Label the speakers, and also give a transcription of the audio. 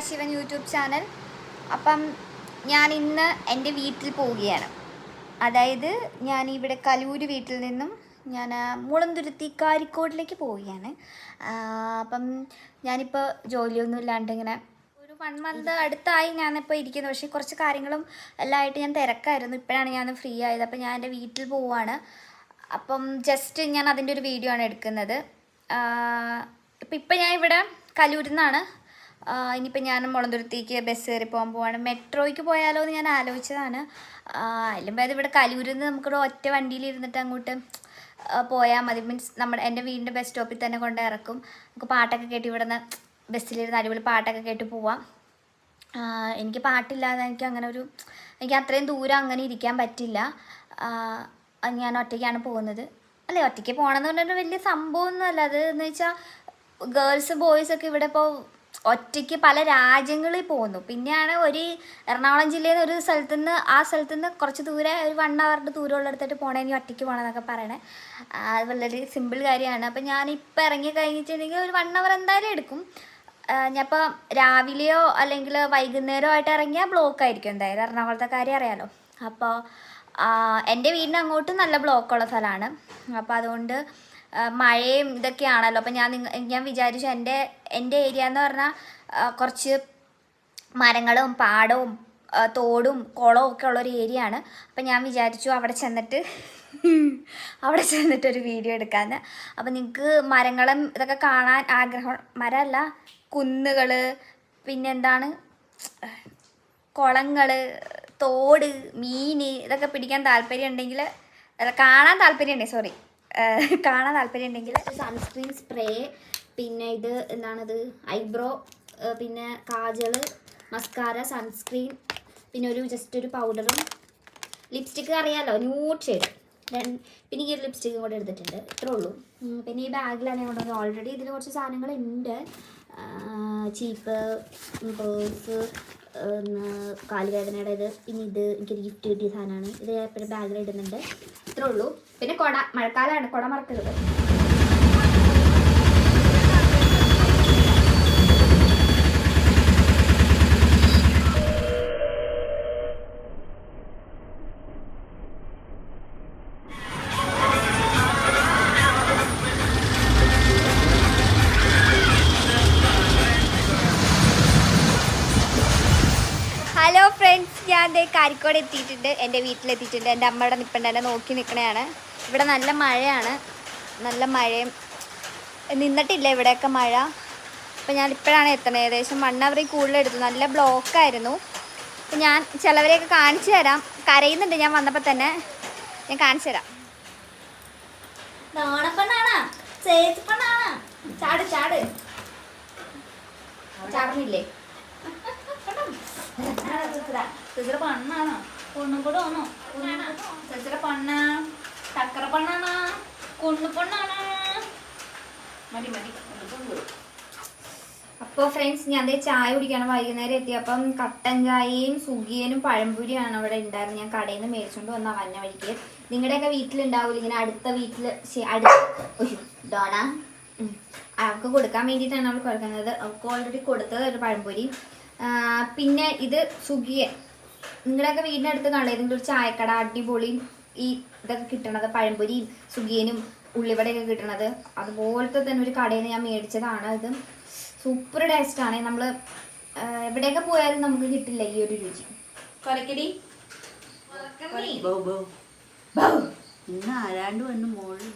Speaker 1: Shivan YouTube channel. അപ്പം ഞാൻ ഇന്ന് എൻ്റെ വീട്ടിൽ പോവുകയാണ്. അതായത് ഞാൻ ഇവിടെ കലൂര് വീട്ടിൽ നിന്നും ഞാൻ മുളന്തുരുത്തി കാരിക്കോടിലേക്ക് പോവുകയാണ്. അപ്പം ഞാനിപ്പോൾ ജോലിയൊന്നും ഇല്ലാണ്ട് ഇങ്ങനെ ഒരു 1 മന്ത് അടുത്തായി ഞാനിപ്പോൾ ഇരിക്കുന്നത്. പക്ഷേ കുറച്ച് കാര്യങ്ങളും എല്ലാം ആയിട്ട് ഞാൻ തിരക്കായിരുന്നു. ഇപ്പോഴാണ് ഞാൻ ഫ്രീ ആയത്. അപ്പം ഞാൻ എൻ്റെ വീട്ടിൽ പോവുകയാണ്. അപ്പം ജസ്റ്റ് ഞാൻ അതിൻ്റെ ഒരു വീഡിയോ ആണ് എടുക്കുന്നത്. ഇപ്പം ഞാൻ ഇവിടെ കലൂരിൽ നിന്നാണ്. ഇനിയിപ്പോൾ ഞാൻ മുളന്തുരുത്തിക്ക് ബസ് കയറി പോകാൻ പോവാണ്. മെട്രോയ്ക്ക് പോയാലോ എന്ന് ഞാൻ ആലോചിച്ചതാണ്. അല്ലെങ്കിൽ അത് ഇവിടെ കലൂരിൽ നിന്ന് നമുക്കിവിടെ ഒറ്റ വണ്ടിയിൽ ഇരുന്നിട്ട് അങ്ങോട്ട് പോയാൽ മതി. മീൻസ് എൻ്റെ വീടിൻ്റെ ബസ് സ്റ്റോപ്പിൽ തന്നെ കൊണ്ട് ഇറക്കും. നമുക്ക് പാട്ടൊക്കെ കേട്ട് ഇവിടെ നിന്ന് ബസ്സിലിരുന്ന് അടിപൊളി പാട്ടൊക്കെ കേട്ട് പോവാം. എനിക്ക് പാട്ടില്ലാതെ എനിക്ക് അത്രയും ദൂരം അങ്ങനെ ഇരിക്കാൻ പറ്റില്ല. ഞാൻ ഒറ്റയ്ക്കാണ് പോകുന്നത്. അല്ലേ, ഒറ്റയ്ക്ക് പോകണമെന്ന് പറഞ്ഞാൽ വലിയ സംഭവമൊന്നുമല്ല. അത് എന്ന് വെച്ചാൽ ഗേൾസ് ബോയ്സൊക്കെ ഇവിടെ ഇപ്പോൾ ഒറ്റയ്ക്ക് പല രാജ്യങ്ങളിൽ പോകുന്നു. പിന്നെയാണ് ഒരു എറണാകുളം ജില്ലയിൽ നിന്ന് ഒരു സ്ഥലത്തു നിന്ന് കുറച്ച് ദൂരെ ഒരു 1 ഹവറിൻ്റെ ദൂരമുള്ളിടത്തോട്ട് പോകണമെങ്കിൽ ഒറ്റയ്ക്ക് പോകണമെന്നൊക്കെ പറയണേ. അത് വളരെ സിമ്പിൾ കാര്യമാണ്. അപ്പം ഞാനിപ്പോൾ ഇറങ്ങി കഴിഞ്ഞിട്ടുണ്ടെങ്കിൽ ഒരു 1 ഹവർ എന്തായാലും എടുക്കും. ഞാനിപ്പോൾ രാവിലെയോ അല്ലെങ്കിൽ വൈകുന്നേരമോ ആയിട്ട് ഇറങ്ങിയാൽ ബ്ലോക്ക് ആയിരിക്കും. എന്തായാലും എറണാകുളത്തെ കാര്യം അറിയാമല്ലോ. അപ്പോൾ എൻ്റെ വീടിന് അങ്ങോട്ടും നല്ല ബ്ലോക്കുള്ള സ്ഥലമാണ്. അപ്പോൾ അതുകൊണ്ട് മഴയും ഇതൊക്കെയാണല്ലോ. അപ്പം ഞാൻ വിചാരിച്ചു എൻ്റെ ഏരിയ എന്ന് പറഞ്ഞാൽ കുറച്ച് മരങ്ങളും പാടവും തോടും കുളവും ഒക്കെ ഉള്ളൊരു ഏരിയ ആണ്. അപ്പം ഞാൻ വിചാരിച്ചു അവിടെ ചെന്നിട്ടൊരു വീഡിയോ എടുക്കാമെന്ന്. അപ്പം നിങ്ങൾക്ക് മരങ്ങളും ഇതൊക്കെ കാണാൻ ആഗ്രഹം, മരമല്ല കുന്നുകൾ, പിന്നെന്താണ് കുളങ്ങൾ, തോട്, മീൻ ഇതൊക്കെ പിടിക്കാൻ താല്പര്യം ഉണ്ടെങ്കിൽ, കാണാൻ താല്പര്യം ഉണ്ടെങ്കിൽ സൺസ്ക്രീൻ സ്പ്രേ, പിന്നെ ഇത് എന്താണത് ഐബ്രോ, പിന്നെ കാജൽ, മസ്കാര, സൺസ്ക്രീൻ, പിന്നെ ജസ്റ്റ് ഒരു പൗഡറും ലിപ്സ്റ്റിക്ക് അറിയാമല്ലോ, ന്യൂഡ് ഷെയ്ഡ്. പിന്നെ ഈ ഒരു ലിപ്സ്റ്റിക്കും കൂടെ എടുത്തിട്ടുണ്ട്. ഇത്രേ ഉള്ളൂ. പിന്നെ ഈ ബാഗിലാണ് ഞാൻ കൊണ്ടുവന്നത്. ഓൾറെഡി ഇതിൽ കുറച്ച് സാധനങ്ങളുണ്ട്. ചീപ്പ്, പേഴ്സ്, കാലുവേദനയുടെ ഇത്, പിന്നെ ഇത് എനിക്കൊരു ഗിഫ്റ്റ് കിട്ടിയ സാധനമാണ്. ഇത് ഞാൻ എപ്പോഴും ബാഗിൽ ഇടുന്നുണ്ട്. ഇത്രേ ഉള്ളൂ. പിന്നെ കുട, മഴക്കാലമാണ്, കുട മറക്കരുത്. ഹലോ ഫ്രണ്ട്സ്, ഞാൻ കാരിക്കോട് എത്തിയിട്ടുണ്ട്. എൻ്റെ വീട്ടിലെത്തിയിട്ടുണ്ട്. എൻ്റെ അമ്മയുടെ നിൽപ്പുണ്ട്, എന്നെ നോക്കി നിൽക്കണതാണ്. ഇവിടെ നല്ല മഴയാണ്, നല്ല മഴയും നിന്നിട്ടില്ല ഇവിടെയൊക്കെ മഴ. അപ്പോൾ ഞാൻ ഇപ്പോഴാണ് എത്തണത്. ഏകദേശം 1 ഹവറിൽ കൂടുതലെടുത്തു. നല്ല ബ്ലോക്കായിരുന്നു. അപ്പോൾ ഞാൻ ചിലവരെയൊക്കെ കാണിച്ചു തരാം. കരയുന്നുണ്ട് ഞാൻ വന്നപ്പോൾ തന്നെ. ഞാൻ കാണിച്ചു തരാം. ചാടുന്നില്ലേ? ചേച്ചിയുടെ പണ്ണാണോ? കുണ്ണുകൂടെ ആണോ? ചേച്ചിയുടെ പണ്ണ ചക്കര പണ്ണാണോ? കുണ്ണുപൊണ്ണാണോ? മതി. അപ്പോൾ ഫ്രണ്ട്സ്, ഞാൻ ചായ കുടിക്കണം. വൈകുന്നേരം എത്തി. അപ്പം കട്ടൻ ചായയും സുഗിയനും പഴംപൊരിയാണ് അവിടെ ഉണ്ടായിരുന്നു. ഞാൻ കടയിൽ നിന്ന് മേടിച്ചുകൊണ്ട് വന്ന വന്ന വഴിക്ക്. നിങ്ങളുടെയൊക്കെ വീട്ടിലുണ്ടാവില്ല ഇങ്ങനെ അടുത്ത വീട്ടിൽ ഡോണ അവൾക്ക് കൊടുക്കാൻ വേണ്ടിയിട്ടാണ് അവൾ കൊടുക്കുന്നത്. അവൾക്ക് ഓൾറെഡി കൊടുത്തത് ഒരു പഴംപൊരി. പിന്നെ ഇത് സുഗിയൻ. നിങ്ങളുടെയൊക്കെ വീടിൻ്റെ അടുത്ത് കാണില്ല ഏതെങ്കിലും ഒരു ചായക്കട അടിപൊളി ഈ ഇതൊക്കെ കിട്ടണത്, പഴംപൊരിയും സുഗിയനും ഉള്ളിവടയൊക്കെ കിട്ടണത്, അതുപോലത്തെ തന്നെ ഒരു കടയിൽ നിന്ന് ഞാൻ മേടിച്ചതാണ്. ഇത് സൂപ്പർ ടേസ്റ്റാണ്. നമ്മൾ എവിടെയൊക്കെ പോയാലും നമുക്ക് കിട്ടില്ല ഈ ഒരു രുചി. കൊലക്കടി
Speaker 2: ആരാണ്ട് വന്ന് മോളിൽ